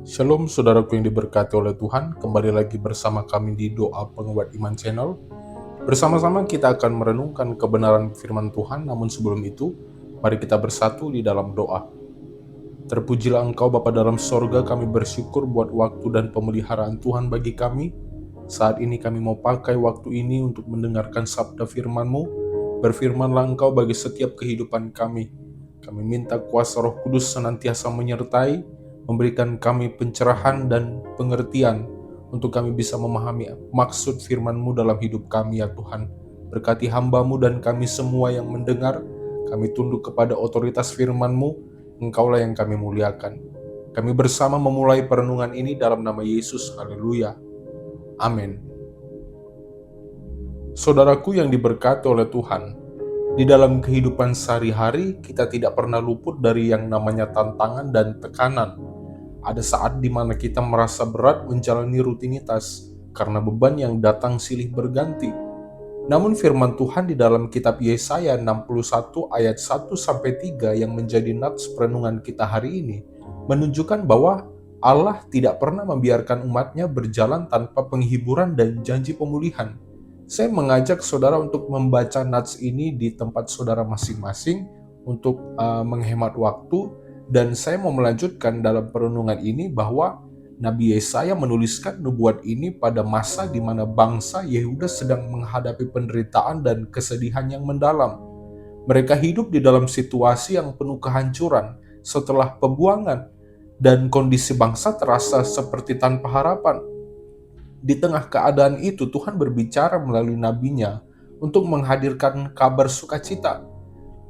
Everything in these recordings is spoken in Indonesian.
Shalom saudaraku yang diberkati oleh Tuhan, kembali lagi bersama kami di Doa Penguat Iman Channel. Bersama-sama kita akan merenungkan kebenaran firman Tuhan, namun sebelum itu, mari kita bersatu di dalam doa. Terpujilah Engkau Bapa dalam sorga, kami bersyukur buat waktu dan pemeliharaan Tuhan bagi kami. Saat ini kami mau pakai waktu ini untuk mendengarkan sabda firman-Mu. Berfirmanlah Engkau bagi setiap kehidupan kami. Kami minta kuasa Roh Kudus senantiasa menyertai, memberikan kami pencerahan dan pengertian untuk kami bisa memahami maksud firman-Mu dalam hidup kami ya Tuhan. Berkati hamba-Mu dan kami semua yang mendengar, kami tunduk kepada otoritas firman-Mu, Engkaulah yang kami muliakan. Kami bersama memulai perenungan ini dalam nama Yesus, haleluya, amin. Saudaraku yang diberkati oleh Tuhan, di dalam kehidupan sehari-hari kita tidak pernah luput dari yang namanya tantangan dan tekanan. Ada saat di mana kita merasa berat menjalani rutinitas karena beban yang datang silih berganti. Namun firman Tuhan di dalam kitab Yesaya 61 ayat 1-3 yang menjadi nats perenungan kita hari ini menunjukkan bahwa Allah tidak pernah membiarkan umatnya berjalan tanpa penghiburan dan janji pemulihan. Saya mengajak saudara untuk membaca nats ini di tempat saudara masing-masing untuk menghemat waktu. Dan saya mau melanjutkan dalam perenungan ini bahwa Nabi Yesaya menuliskan nubuat ini pada masa di mana bangsa Yehuda sedang menghadapi penderitaan dan kesedihan yang mendalam. Mereka hidup di dalam situasi yang penuh kehancuran setelah pembuangan, dan kondisi bangsa terasa seperti tanpa harapan. Di tengah keadaan itu, Tuhan berbicara melalui nabinya untuk menghadirkan kabar sukacita.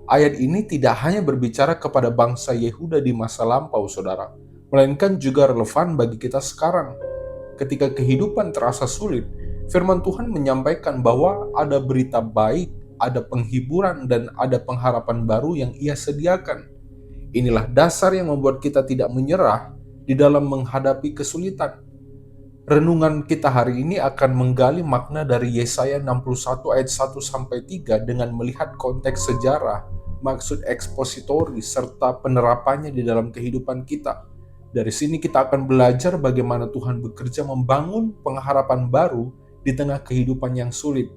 Ayat ini tidak hanya berbicara kepada bangsa Yehuda di masa lampau, saudara, melainkan juga relevan bagi kita sekarang. Ketika kehidupan terasa sulit, firman Tuhan menyampaikan bahwa ada berita baik, ada penghiburan, dan ada pengharapan baru yang Ia sediakan. Inilah dasar yang membuat kita tidak menyerah di dalam menghadapi kesulitan. Renungan kita hari ini akan menggali makna dari Yesaya 61 ayat 1-3 dengan melihat konteks sejarah, maksud ekspositori, serta penerapannya di dalam kehidupan kita. Dari sini kita akan belajar bagaimana Tuhan bekerja membangun pengharapan baru di tengah kehidupan yang sulit.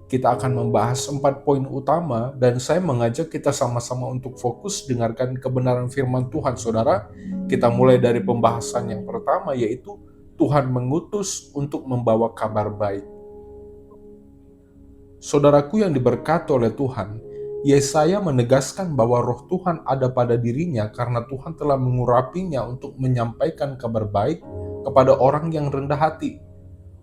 Kita akan membahas 4 poin utama, dan saya mengajak kita sama-sama untuk fokus dengarkan kebenaran firman Tuhan, saudara. Kita mulai dari pembahasan yang pertama, yaitu Tuhan mengutus untuk membawa kabar baik. Saudaraku yang diberkati oleh Tuhan, Yesaya menegaskan bahwa roh Tuhan ada pada dirinya karena Tuhan telah mengurapinya untuk menyampaikan kabar baik kepada orang yang rendah hati.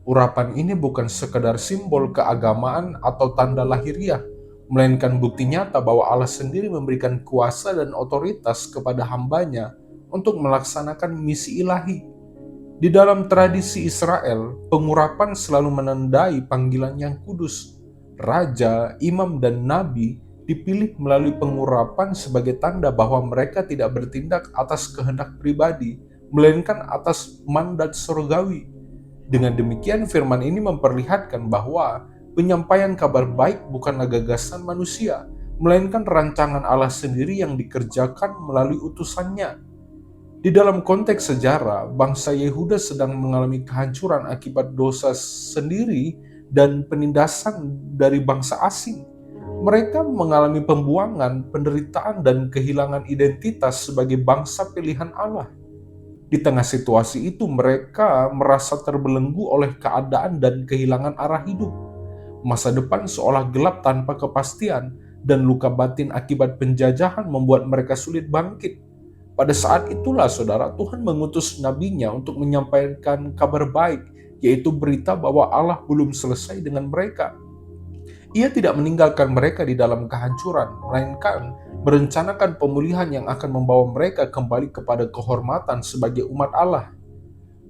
Urapan ini bukan sekedar simbol keagamaan atau tanda lahiriah, melainkan bukti nyata bahwa Allah sendiri memberikan kuasa dan otoritas kepada hambanya untuk melaksanakan misi ilahi. Di dalam tradisi Israel, pengurapan selalu menandai panggilan yang kudus. Raja, imam, dan nabi dipilih melalui pengurapan sebagai tanda bahwa mereka tidak bertindak atas kehendak pribadi, melainkan atas mandat surgawi. Dengan demikian, firman ini memperlihatkan bahwa penyampaian kabar baik bukanlah gagasan manusia, melainkan rancangan Allah sendiri yang dikerjakan melalui utusannya. Di dalam konteks sejarah, bangsa Yehuda sedang mengalami kehancuran akibat dosa sendiri dan penindasan dari bangsa asing. Mereka mengalami pembuangan, penderitaan, dan kehilangan identitas sebagai bangsa pilihan Allah. Di tengah situasi itu, mereka merasa terbelenggu oleh keadaan dan kehilangan arah hidup. Masa depan seolah gelap tanpa kepastian, dan luka batin akibat penjajahan membuat mereka sulit bangkit. Pada saat itulah, saudara, Tuhan mengutus nabinya untuk menyampaikan kabar baik, yaitu berita bahwa Allah belum selesai dengan mereka. Ia tidak meninggalkan mereka di dalam kehancuran, melainkan merencanakan pemulihan yang akan membawa mereka kembali kepada kehormatan sebagai umat Allah.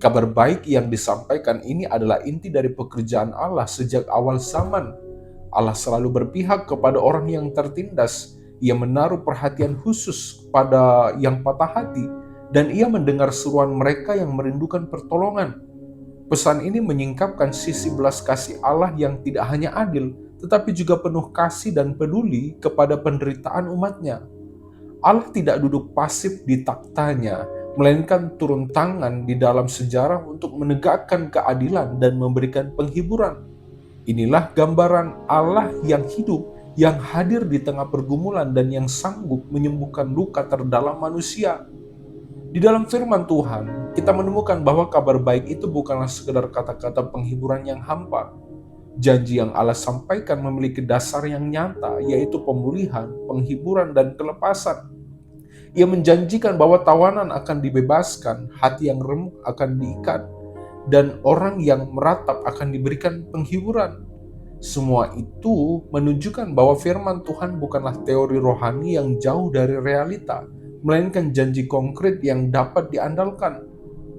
Kabar baik yang disampaikan ini adalah inti dari pekerjaan Allah sejak awal zaman. Allah selalu berpihak kepada orang yang tertindas. Ia menaruh perhatian khusus pada yang patah hati, dan ia mendengar seruan mereka yang merindukan pertolongan. Pesan ini menyingkapkan sisi belas kasih Allah yang tidak hanya adil, tetapi juga penuh kasih dan peduli kepada penderitaan umatnya. Allah tidak duduk pasif di taktanya, melainkan turun tangan di dalam sejarah untuk menegakkan keadilan dan memberikan penghiburan. Inilah gambaran Allah yang hidup, yang hadir di tengah pergumulan dan yang sanggup menyembuhkan luka terdalam manusia. Di dalam firman Tuhan, kita menemukan bahwa kabar baik itu bukanlah sekedar kata-kata penghiburan yang hampa. Janji yang Allah sampaikan memiliki dasar yang nyata, yaitu pemulihan, penghiburan, dan kelepasan. Ia menjanjikan bahwa tawanan akan dibebaskan, hati yang remuk akan diikat, dan orang yang meratap akan diberikan penghiburan. Semua itu menunjukkan bahwa firman Tuhan bukanlah teori rohani yang jauh dari realita, melainkan janji konkret yang dapat diandalkan.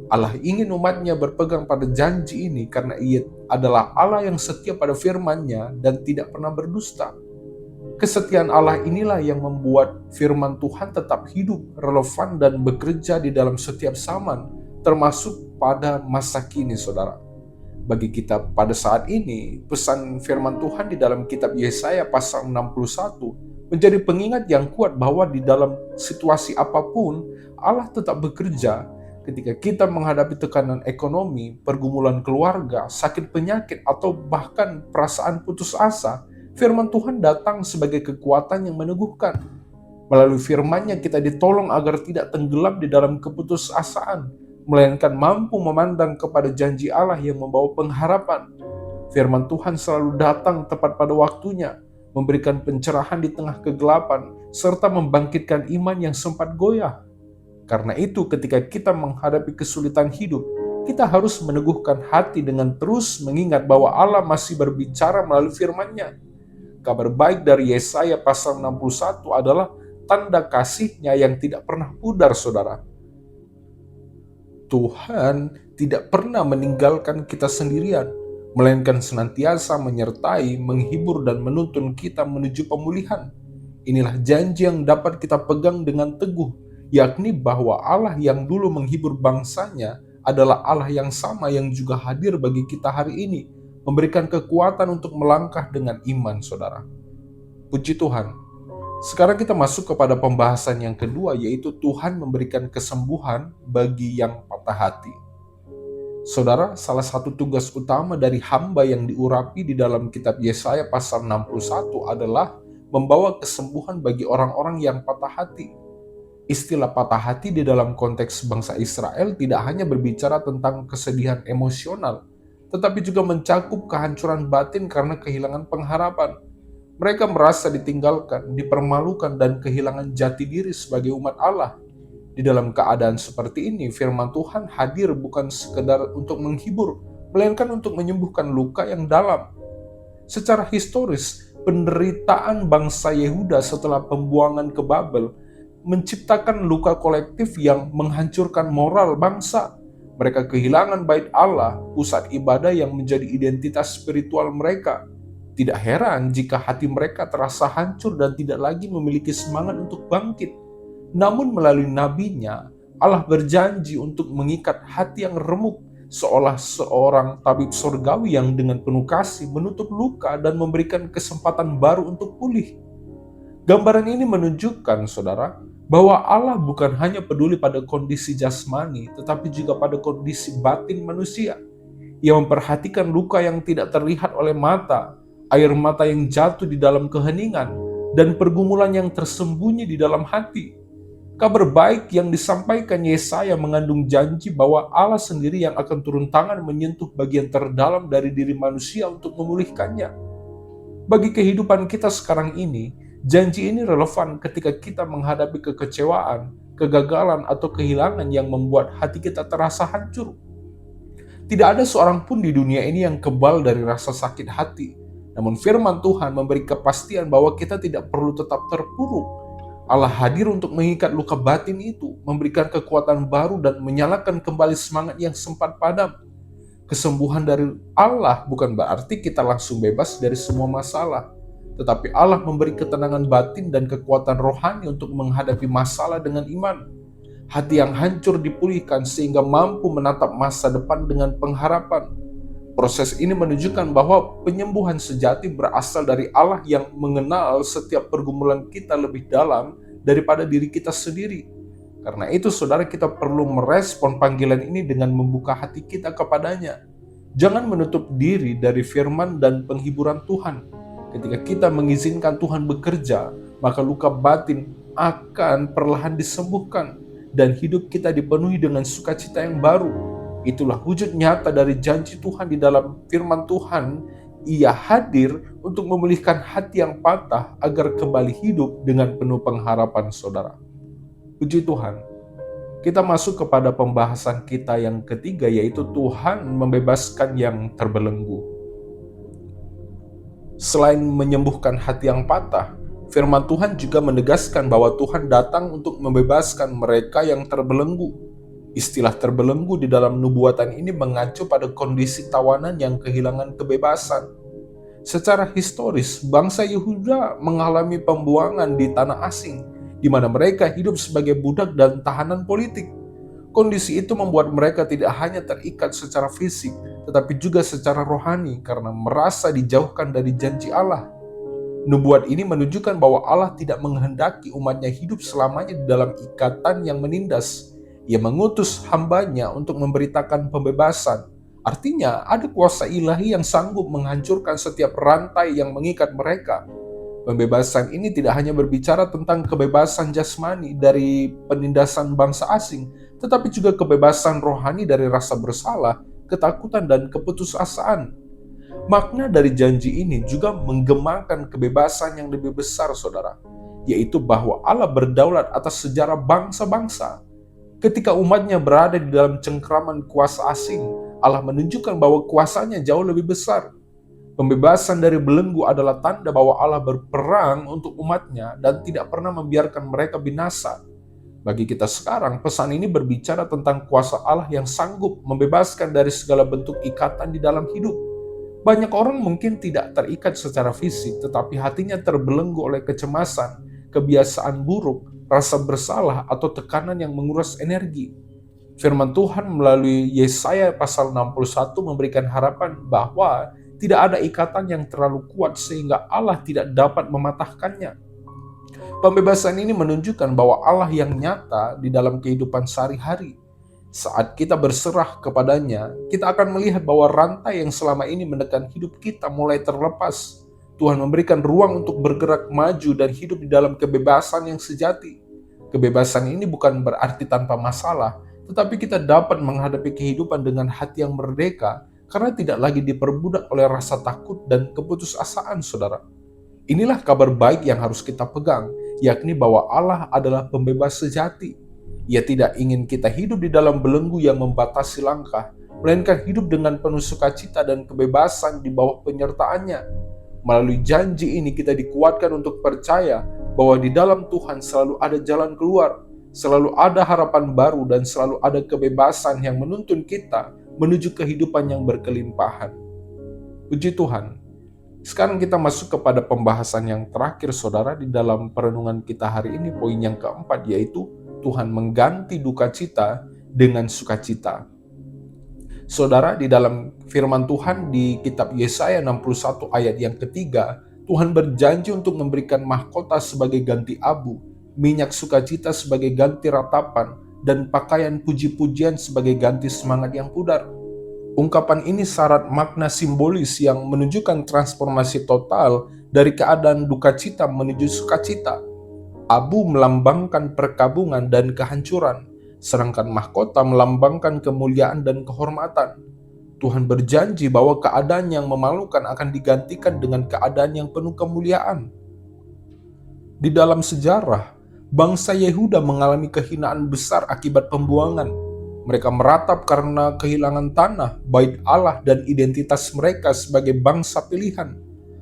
Allah ingin umatnya berpegang pada janji ini karena Ia adalah Allah yang setia pada firman-Nya dan tidak pernah berdusta. Kesetiaan Allah inilah yang membuat firman Tuhan tetap hidup, relevan, dan bekerja di dalam setiap zaman, termasuk pada masa kini, saudara. Bagi kita pada saat ini, pesan firman Tuhan di dalam kitab Yesaya pasal 61 menjadi pengingat yang kuat bahwa di dalam situasi apapun, Allah tetap bekerja. Ketika kita menghadapi tekanan ekonomi, pergumulan keluarga, sakit penyakit, atau bahkan perasaan putus asa, firman Tuhan datang sebagai kekuatan yang meneguhkan. Melalui firman-Nya kita ditolong agar tidak tenggelam di dalam keputusasaan, melainkan mampu memandang kepada janji Allah yang membawa pengharapan. Firman Tuhan selalu datang tepat pada waktunya, memberikan pencerahan di tengah kegelapan, serta membangkitkan iman yang sempat goyah. Karena itu, ketika kita menghadapi kesulitan hidup, kita harus meneguhkan hati dengan terus mengingat bahwa Allah masih berbicara melalui firman-Nya. Kabar baik dari Yesaya pasal 61 adalah tanda kasih-Nya yang tidak pernah pudar, saudara. Tuhan tidak pernah meninggalkan kita sendirian, melainkan senantiasa menyertai, menghibur, dan menuntun kita menuju pemulihan. Inilah janji yang dapat kita pegang dengan teguh, yakni bahwa Allah yang dulu menghibur bangsa-Nya adalah Allah yang sama yang juga hadir bagi kita hari ini, memberikan kekuatan untuk melangkah dengan iman, saudara. Puji Tuhan. Sekarang kita masuk kepada pembahasan yang kedua, yaitu Tuhan memberikan kesembuhan bagi yang patah hati. Saudara, salah satu tugas utama dari hamba yang diurapi di dalam kitab Yesaya pasal 61 adalah membawa kesembuhan bagi orang-orang yang patah hati. Istilah patah hati di dalam konteks bangsa Israel tidak hanya berbicara tentang kesedihan emosional, tetapi juga mencakup kehancuran batin karena kehilangan pengharapan. Mereka merasa ditinggalkan, dipermalukan, dan kehilangan jati diri sebagai umat Allah. Di dalam keadaan seperti ini, firman Tuhan hadir bukan sekedar untuk menghibur, melainkan untuk menyembuhkan luka yang dalam. Secara historis, penderitaan bangsa Yehuda setelah pembuangan ke Babel menciptakan luka kolektif yang menghancurkan moral bangsa. Mereka kehilangan bait Allah, pusat ibadah yang menjadi identitas spiritual mereka. Tidak heran jika hati mereka terasa hancur dan tidak lagi memiliki semangat untuk bangkit. Namun melalui nabinya, Allah berjanji untuk mengikat hati yang remuk, seolah seorang tabib surgawi yang dengan penuh kasih menutup luka dan memberikan kesempatan baru untuk pulih. Gambaran ini menunjukkan, saudara, bahwa Allah bukan hanya peduli pada kondisi jasmani, tetapi juga pada kondisi batin manusia. Ia memperhatikan luka yang tidak terlihat oleh mata, air mata yang jatuh di dalam keheningan, dan pergumulan yang tersembunyi di dalam hati. Kabar baik yang disampaikan Yesaya mengandung janji bahwa Allah sendiri yang akan turun tangan menyentuh bagian terdalam dari diri manusia untuk memulihkannya. Bagi kehidupan kita sekarang ini, janji ini relevan ketika kita menghadapi kekecewaan, kegagalan, atau kehilangan yang membuat hati kita terasa hancur. Tidak ada seorang pun di dunia ini yang kebal dari rasa sakit hati. Namun firman Tuhan memberi kepastian bahwa kita tidak perlu tetap terpuruk. Allah hadir untuk mengikat luka batin itu, memberikan kekuatan baru dan menyalakan kembali semangat yang sempat padam. Kesembuhan dari Allah bukan berarti kita langsung bebas dari semua masalah. Tetapi Allah memberi ketenangan batin dan kekuatan rohani untuk menghadapi masalah dengan iman. Hati yang hancur dipulihkan sehingga mampu menatap masa depan dengan pengharapan. Proses ini menunjukkan bahwa penyembuhan sejati berasal dari Allah yang mengenal setiap pergumulan kita lebih dalam daripada diri kita sendiri. Karena itu saudara, kita perlu merespon panggilan ini dengan membuka hati kita kepadanya. Jangan menutup diri dari firman dan penghiburan Tuhan. Ketika kita mengizinkan Tuhan bekerja, maka luka batin akan perlahan disembuhkan dan hidup kita dipenuhi dengan sukacita yang baru. Itulah wujud nyata dari janji Tuhan di dalam firman Tuhan. Ia hadir untuk memulihkan hati yang patah agar kembali hidup dengan penuh pengharapan saudara. Puji Tuhan. Kita masuk kepada pembahasan kita yang ketiga, yaitu Tuhan membebaskan yang terbelenggu. Selain menyembuhkan hati yang patah, firman Tuhan juga menegaskan bahwa Tuhan datang untuk membebaskan mereka yang terbelenggu. Istilah terbelenggu di dalam nubuatan ini mengacu pada kondisi tawanan yang kehilangan kebebasan. Secara historis, bangsa Yehuda mengalami pembuangan di tanah asing, di mana mereka hidup sebagai budak dan tahanan politik. Kondisi itu membuat mereka tidak hanya terikat secara fisik, tetapi juga secara rohani karena merasa dijauhkan dari janji Allah. Nubuat ini menunjukkan bahwa Allah tidak menghendaki umatnya hidup selamanya di dalam ikatan yang menindas. Ia mengutus hambanya untuk memberitakan pembebasan. Artinya, ada kuasa ilahi yang sanggup menghancurkan setiap rantai yang mengikat mereka. Pembebasan ini tidak hanya berbicara tentang kebebasan jasmani dari penindasan bangsa asing, tetapi juga kebebasan rohani dari rasa bersalah, ketakutan, dan keputusasaan. Makna dari janji ini juga menggemakan kebebasan yang lebih besar, saudara, yaitu bahwa Allah berdaulat atas sejarah bangsa-bangsa. Ketika umatnya berada di dalam cengkraman kuasa asing, Allah menunjukkan bahwa kuasanya jauh lebih besar. Pembebasan dari belenggu adalah tanda bahwa Allah berperang untuk umatnya dan tidak pernah membiarkan mereka binasa. Bagi kita sekarang, pesan ini berbicara tentang kuasa Allah yang sanggup membebaskan dari segala bentuk ikatan di dalam hidup. Banyak orang mungkin tidak terikat secara fisik, tetapi hatinya terbelenggu oleh kecemasan, kebiasaan buruk, rasa bersalah, atau tekanan yang menguras energi. Firman Tuhan melalui Yesaya pasal 61 memberikan harapan bahwa tidak ada ikatan yang terlalu kuat sehingga Allah tidak dapat mematahkannya. Pembebasan ini menunjukkan bahwa Allah yang nyata di dalam kehidupan sehari-hari. Saat kita berserah kepadanya, kita akan melihat bahwa rantai yang selama ini menekan hidup kita mulai terlepas. Tuhan memberikan ruang untuk bergerak maju dan hidup di dalam kebebasan yang sejati. Kebebasan ini bukan berarti tanpa masalah, tetapi kita dapat menghadapi kehidupan dengan hati yang merdeka, karena tidak lagi diperbudak oleh rasa takut dan keputusasaan, saudara. Inilah kabar baik yang harus kita pegang, yakni bahwa Allah adalah pembebas sejati. Ia tidak ingin kita hidup di dalam belenggu yang membatasi langkah, melainkan hidup dengan penuh sukacita dan kebebasan di bawah penyertaannya. Melalui janji ini kita dikuatkan untuk percaya bahwa di dalam Tuhan selalu ada jalan keluar, selalu ada harapan baru, dan selalu ada kebebasan yang menuntun kita menuju kehidupan yang berkelimpahan. Puji Tuhan. Sekarang kita masuk kepada pembahasan yang terakhir, saudara, di dalam perenungan kita hari ini. Poin yang keempat, yaitu Tuhan mengganti duka cita dengan sukacita. Saudara, di dalam firman Tuhan di kitab Yesaya 61 ayat yang ketiga, Tuhan berjanji untuk memberikan mahkota sebagai ganti abu, minyak sukacita sebagai ganti ratapan, dan pakaian puji-pujian sebagai ganti semangat yang pudar. Ungkapan ini syarat makna simbolis yang menunjukkan transformasi total dari keadaan duka cita menuju sukacita. Abu melambangkan perkabungan dan kehancuran, sedangkan mahkota melambangkan kemuliaan dan kehormatan. Tuhan berjanji bahwa keadaan yang memalukan akan digantikan dengan keadaan yang penuh kemuliaan. Di dalam sejarah, bangsa Yehuda mengalami kehinaan besar akibat pembuangan. Mereka meratap karena kehilangan tanah, bait Allah, dan identitas mereka sebagai bangsa pilihan.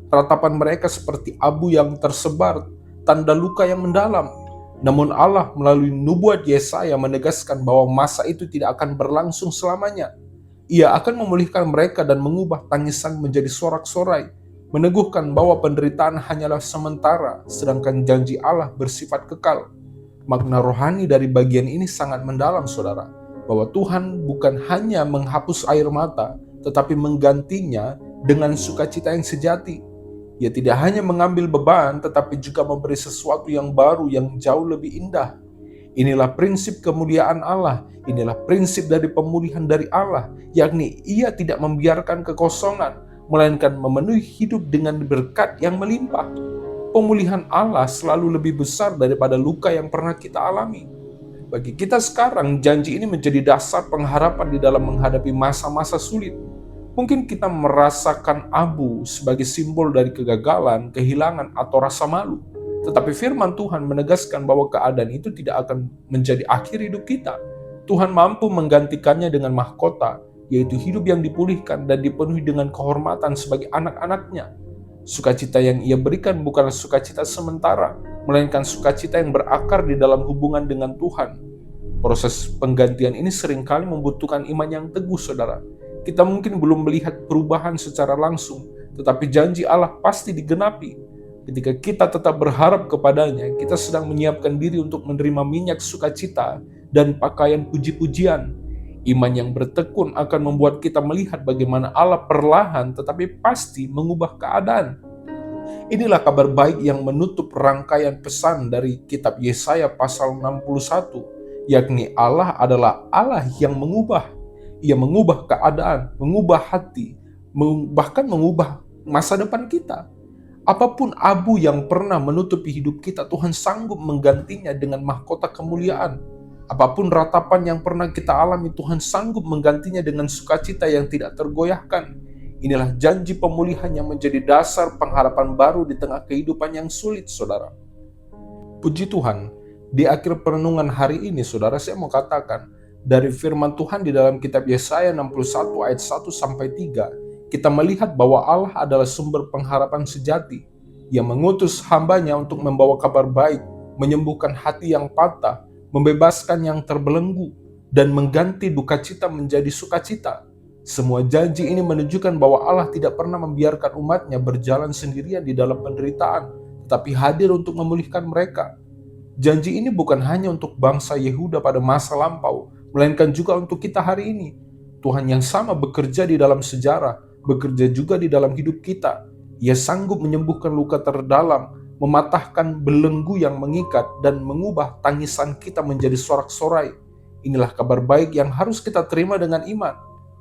Ratapan mereka seperti abu yang tersebar, tanda luka yang mendalam. Namun Allah melalui nubuat Yesaya menegaskan bahwa masa itu tidak akan berlangsung selamanya. Ia akan memulihkan mereka dan mengubah tangisan menjadi sorak-sorai, meneguhkan bahwa penderitaan hanyalah sementara, sedangkan janji Allah bersifat kekal. Makna rohani dari bagian ini sangat mendalam, saudara, bahwa Tuhan bukan hanya menghapus air mata, tetapi menggantinya dengan sukacita yang sejati. Ia tidak hanya mengambil beban, tetapi juga memberi sesuatu yang baru yang jauh lebih indah. Inilah prinsip kemuliaan Allah, inilah prinsip dari pemulihan dari Allah, yakni Ia tidak membiarkan kekosongan, melainkan memenuhi hidup dengan berkat yang melimpah. Pemulihan Allah selalu lebih besar daripada luka yang pernah kita alami. Bagi kita sekarang, janji ini menjadi dasar pengharapan di dalam menghadapi masa-masa sulit. Mungkin kita merasakan abu sebagai simbol dari kegagalan, kehilangan, atau rasa malu. Tetapi firman Tuhan menegaskan bahwa keadaan itu tidak akan menjadi akhir hidup kita. Tuhan mampu menggantikannya dengan mahkota, yaitu hidup yang dipulihkan dan dipenuhi dengan kehormatan sebagai anak-anaknya. Sukacita yang Ia berikan bukanlah sukacita sementara, melainkan sukacita yang berakar di dalam hubungan dengan Tuhan. Proses penggantian ini seringkali membutuhkan iman yang teguh, saudara. Kita mungkin belum melihat perubahan secara langsung, tetapi janji Allah pasti digenapi. Ketika kita tetap berharap kepadanya, kita sedang menyiapkan diri untuk menerima minyak sukacita dan pakaian puji-pujian. Iman yang bertekun akan membuat kita melihat bagaimana Allah perlahan tetapi pasti mengubah keadaan. Inilah kabar baik yang menutup rangkaian pesan dari kitab Yesaya pasal 61, yakni Allah adalah Allah yang mengubah. Ia mengubah keadaan, mengubah hati, bahkan mengubah masa depan kita. Apapun abu yang pernah menutupi hidup kita, Tuhan sanggup menggantinya dengan mahkota kemuliaan. Apapun ratapan yang pernah kita alami, Tuhan sanggup menggantinya dengan sukacita yang tidak tergoyahkan. Inilah janji pemulihan yang menjadi dasar pengharapan baru di tengah kehidupan yang sulit, saudara. Puji Tuhan, di akhir perenungan hari ini, saudara, saya mau katakan, dari firman Tuhan di dalam kitab Yesaya 61 ayat 1-3, kita melihat bahwa Allah adalah sumber pengharapan sejati. Ia mengutus hambanya untuk membawa kabar baik, menyembuhkan hati yang patah, membebaskan yang terbelenggu, dan mengganti duka cita menjadi sukacita. Semua janji ini menunjukkan bahwa Allah tidak pernah membiarkan umatnya berjalan sendirian di dalam penderitaan, tetapi hadir untuk memulihkan mereka. Janji ini bukan hanya untuk bangsa Yehuda pada masa lampau, melainkan juga untuk kita hari ini. Tuhan yang sama bekerja di dalam sejarah, bekerja juga di dalam hidup kita. Ia sanggup menyembuhkan luka terdalam, mematahkan belenggu yang mengikat, dan mengubah tangisan kita menjadi sorak-sorai. Inilah kabar baik yang harus kita terima dengan iman.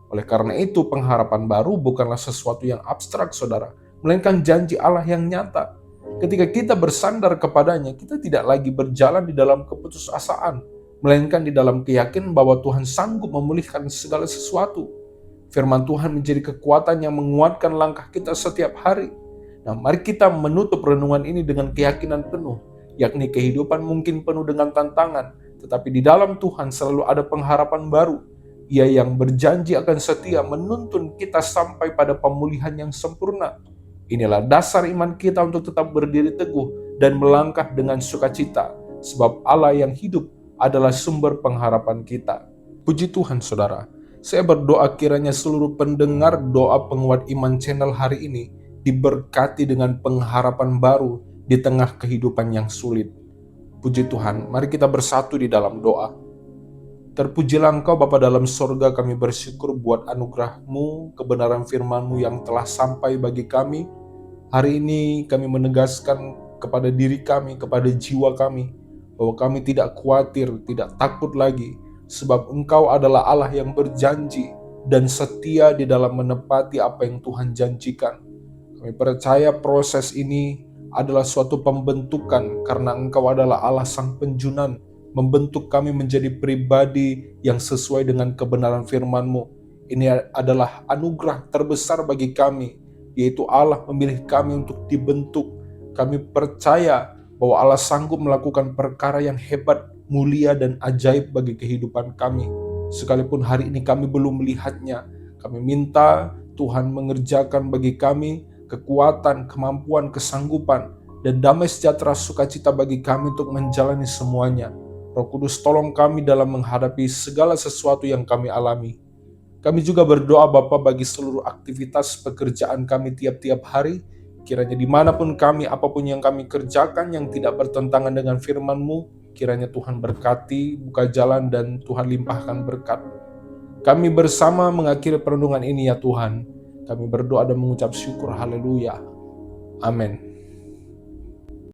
Oleh karena itu, pengharapan baru bukanlah sesuatu yang abstrak, saudara, melainkan janji Allah yang nyata. Ketika kita bersandar kepadanya, kita tidak lagi berjalan di dalam keputusasaan, melainkan di dalam keyakinan bahwa Tuhan sanggup memulihkan segala sesuatu. Firman Tuhan menjadi kekuatan yang menguatkan langkah kita setiap hari. Nah, mari kita menutup renungan ini dengan keyakinan penuh, yakni kehidupan mungkin penuh dengan tantangan, tetapi di dalam Tuhan selalu ada pengharapan baru. Ia yang berjanji akan setia menuntun kita sampai pada pemulihan yang sempurna. Inilah dasar iman kita untuk tetap berdiri teguh dan melangkah dengan sukacita, sebab Allah yang hidup adalah sumber pengharapan kita. Puji Tuhan, saudara. Saya berdoa kiranya seluruh pendengar doa penguat iman channel hari ini diberkati dengan pengharapan baru di tengah kehidupan yang sulit. Puji Tuhan, mari kita bersatu di dalam doa. Terpujilah Engkau Bapa dalam sorga, kami bersyukur buat anugerah-Mu, kebenaran firman-Mu yang telah sampai bagi kami. Hari ini kami menegaskan kepada diri kami, kepada jiwa kami, bahwa kami tidak khawatir, tidak takut lagi, sebab Engkau adalah Allah yang berjanji dan setia di dalam menepati apa yang Tuhan janjikan. Kami percaya proses ini adalah suatu pembentukan karena Engkau adalah Allah Sang Penjunan, membentuk kami menjadi pribadi yang sesuai dengan kebenaran firman-Mu. Ini adalah anugerah terbesar bagi kami, yaitu Allah memilih kami untuk dibentuk. Kami percaya bahwa Allah sanggup melakukan perkara yang hebat, mulia, dan ajaib bagi kehidupan kami. Sekalipun hari ini kami belum melihatnya, kami minta Tuhan mengerjakan bagi kami kekuatan, kemampuan, kesanggupan, dan damai sejahtera sukacita bagi kami untuk menjalani semuanya. Roh Kudus, tolong kami dalam menghadapi segala sesuatu yang kami alami. Kami juga berdoa Bapa bagi seluruh aktivitas pekerjaan kami tiap-tiap hari. Kiranya dimanapun kami, apapun yang kami kerjakan yang tidak bertentangan dengan firman-Mu, kiranya Tuhan berkati, buka jalan, dan Tuhan limpahkan berkat. Kami bersama mengakhiri perenungan ini ya Tuhan. Kami berdoa dan mengucap syukur, haleluya. Amin.